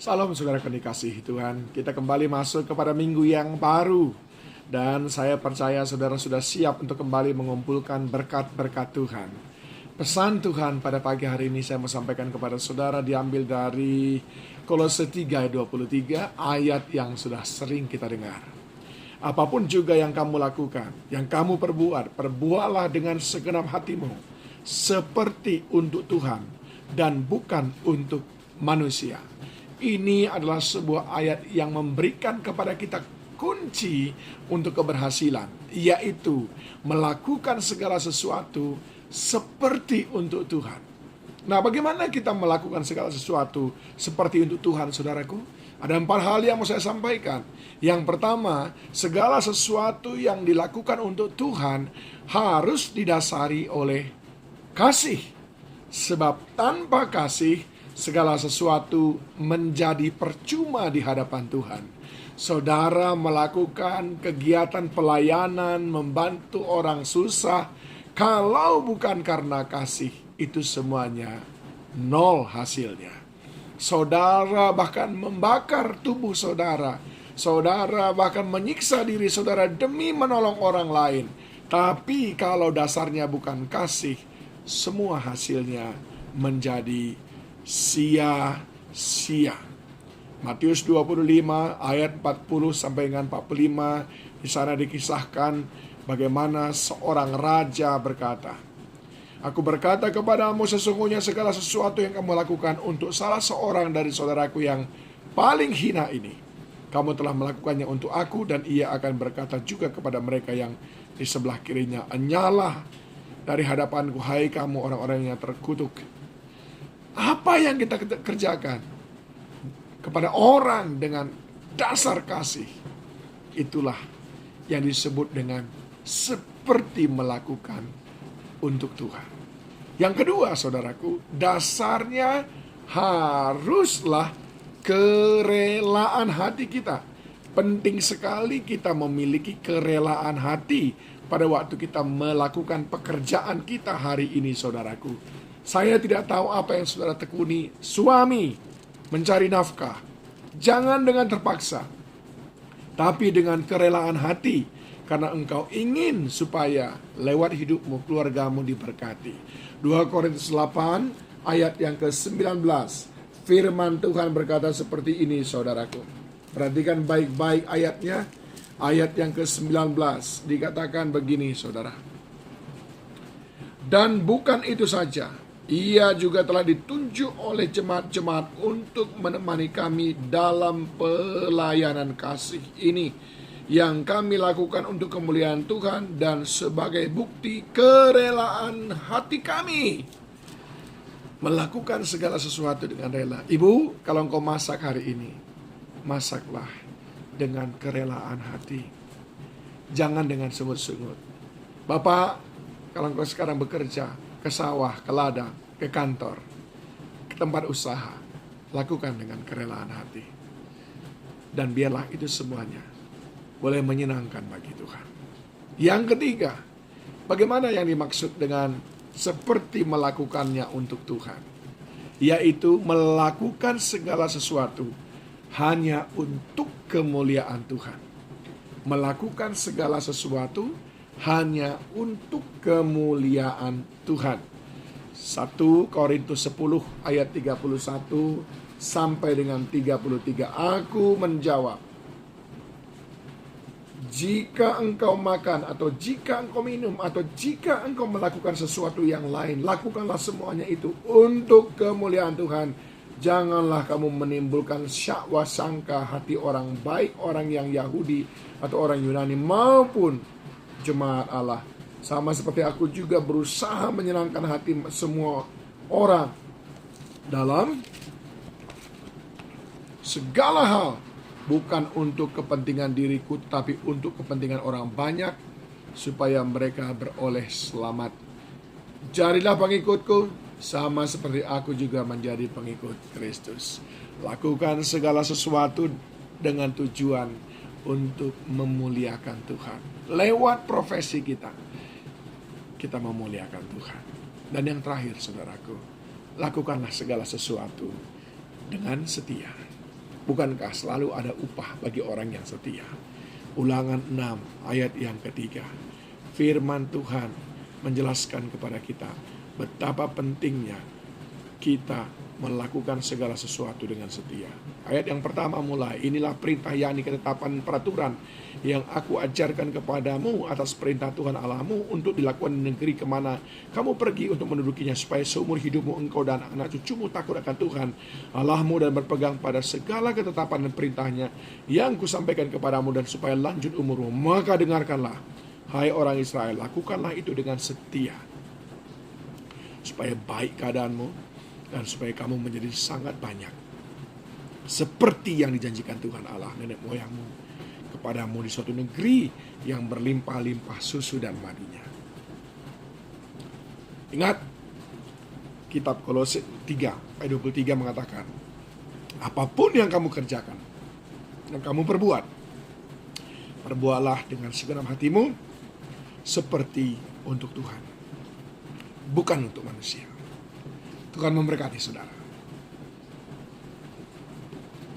Salam saudara dikasihi Tuhan. Kita kembali masuk kepada minggu yang baru. Dan saya percaya saudara sudah siap untuk kembali mengumpulkan berkat-berkat Tuhan. Pesan Tuhan pada pagi hari ini saya mau sampaikan kepada saudara diambil dari Kolose 3 ayat 23, ayat yang sudah sering kita dengar. Apapun juga yang kamu lakukan, yang kamu perbuatlah dengan segenap hatimu, seperti untuk Tuhan dan bukan untuk manusia. Ini adalah sebuah ayat yang memberikan kepada kita kunci untuk keberhasilan, yaitu melakukan segala sesuatu seperti untuk Tuhan. Nah, bagaimana kita melakukan segala sesuatu seperti untuk Tuhan, saudaraku? Ada 4 hal yang mau saya sampaikan. Yang pertama, segala sesuatu yang dilakukan untuk Tuhan harus didasari oleh kasih. Sebab tanpa kasih, segala sesuatu menjadi percuma di hadapan Tuhan. Saudara melakukan kegiatan pelayanan, membantu orang susah, kalau bukan karena kasih, itu semuanya nol hasilnya. Saudara bahkan membakar tubuh saudara. Saudara bahkan menyiksa diri saudara demi menolong orang lain. Tapi kalau dasarnya bukan kasih, semua hasilnya menjadi sia-sia. Matius 25 ayat 40 sampai dengan 45, di sana dikisahkan bagaimana seorang raja berkata, "Aku berkata kepadamu, sesungguhnya segala sesuatu yang kamu lakukan untuk salah seorang dari saudaraku yang paling hina ini, kamu telah melakukannya untuk aku." Dan ia akan berkata juga kepada mereka yang di sebelah kirinya, "Enyalah dari hadapanku, hai kamu orang-orang yang terkutuk." Apa yang kita kerjakan kepada orang dengan dasar kasih, itulah yang disebut dengan seperti melakukan untuk Tuhan. Yang kedua, saudaraku, dasarnya haruslah kerelaan hati kita. Penting sekali kita memiliki kerelaan hati pada waktu kita melakukan pekerjaan kita hari ini, saudaraku. Saya tidak tahu apa yang saudara tekuni. Suami mencari nafkah, jangan dengan terpaksa, tapi dengan kerelaan hati, karena engkau ingin supaya lewat hidupmu keluargamu diberkati. 2 Korintus 8 ayat yang ke-19, firman Tuhan berkata seperti ini, saudaraku. Perhatikan baik-baik ayatnya. Ayat yang ke-19 dikatakan begini, saudara. "Dan bukan itu saja, ia juga telah ditunjuk oleh jemaat-jemaat untuk menemani kami dalam pelayanan kasih ini yang kami lakukan untuk kemuliaan Tuhan dan sebagai bukti kerelaan hati kami." Melakukan segala sesuatu dengan rela. Ibu, kalau engkau masak hari ini, masaklah dengan kerelaan hati. Jangan dengan sungut-sungut. Bapak, kalau engkau sekarang bekerja, ke sawah, ke ladang, ke kantor, ke tempat usaha, lakukan dengan kerelaan hati. Dan biarlah itu semuanya boleh menyenangkan bagi Tuhan. Yang ketiga, bagaimana yang dimaksud dengan seperti melakukannya untuk Tuhan? Yaitu melakukan segala sesuatu hanya untuk kemuliaan Tuhan. Melakukan segala sesuatu hanya untuk kemuliaan Tuhan. 1 Korintus 10 ayat 31 sampai dengan 33. Aku menjawab, jika engkau makan atau jika engkau minum atau jika engkau melakukan sesuatu yang lain, lakukanlah semuanya itu untuk kemuliaan Tuhan. Janganlah kamu menimbulkan syakwa sangka hati orang, baik orang yang Yahudi atau orang Yunani maupun jemaat Allah. Sama seperti aku juga berusaha menyenangkan hati semua orang dalam segala hal, bukan untuk kepentingan diriku, tapi untuk kepentingan orang banyak, supaya mereka beroleh selamat. Jadilah pengikutku, sama seperti aku juga menjadi pengikut Kristus. Lakukan segala sesuatu dengan tujuan untuk memuliakan Tuhan. Lewat profesi kita, kita memuliakan Tuhan. Dan yang terakhir, saudaraku, lakukanlah segala sesuatu dengan setia. Bukankah selalu ada upah bagi orang yang setia? Ulangan 6 ayat yang ketiga. Firman Tuhan menjelaskan kepada kita betapa pentingnya kita melakukan segala sesuatu dengan setia. Ayat yang pertama mulai, inilah perintah yakni ketetapan peraturan yang aku ajarkan kepadamu atas perintah Tuhan Allahmu untuk dilakukan di negeri kemana kamu pergi untuk mendudukinya, supaya seumur hidupmu engkau dan anak cucumu takut akan Tuhan Allahmu dan berpegang pada segala ketetapan dan perintahnya yang kusampaikan kepadamu, dan supaya lanjut umurmu. Maka dengarkanlah, hai orang Israel, lakukanlah itu dengan setia, supaya baik keadaanmu dan supaya kamu menjadi sangat banyak, seperti yang dijanjikan Tuhan Allah nenek moyangmu kepadamu di suatu negeri yang berlimpah-limpah susu dan madunya. Ingat, kitab Kolose 3 ayat 23 mengatakan, apapun yang kamu kerjakan, yang kamu perbuat, perbuatlah dengan segenap hatimu seperti untuk Tuhan, bukan untuk manusia. Tuhan memberkati saudara.